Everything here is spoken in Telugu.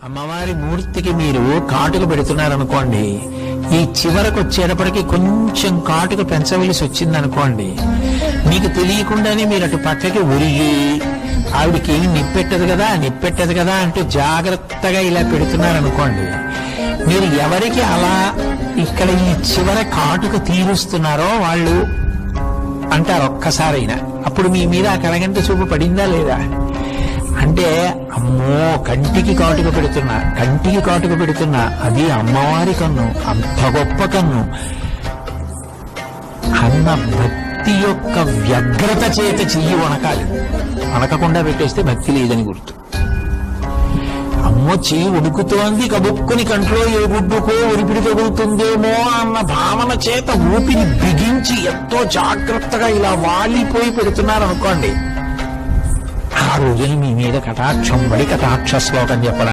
అమ్మవారి మూర్తికి మీరు కాటుక పెడుతున్నారనుకోండి, ఈ చివరకు వచ్చేటప్పటికి కొంచెం కాటుక పెంచవలసి వచ్చిందనుకోండి, మీకు తెలియకుండానే మీరు అటు పక్కకి ఉరిగి ఆవిడికి ఏమి నిప్పెట్టదు కదా అంటూ జాగ్రత్తగా ఇలా పెడుతున్నారనుకోండి, మీరు ఎవరికి అలా ఇక్కడ ఈ చివర కాటుక తీరుస్తున్నారో వాళ్ళు అంటారు ఒక్కసారైనా. అప్పుడు మీ మీద ఆ కలగంట చూపు పడిందా లేదా అంటే, అమ్మో కంటికి కాటుక పెడుతున్నా అది అమ్మవారి కన్ను, అంత గొప్ప కన్ను అన్న భక్తి యొక్క వ్యగ్రత చేత చెయ్యి వణకాలి. వణకకుండా పెట్టేస్తే భక్తి లేదని గుర్తు. అమ్మో చెయ్యి ఉడుకుతోంది, కబుక్కుని కంట్లో ఏ గుడ్డుకో ఉరిపిడి తగులుతుందేమో అన్న భావన చేత ఊపిరి బిగించి ఎంతో జాగ్రత్తగా ఇలా వాలిపోయి పెడుతున్నారనుకోండి, ఆ రోజుని మీ మీద కటాక్షం పడి కటాక్ష శ్లోకం చెప్పడం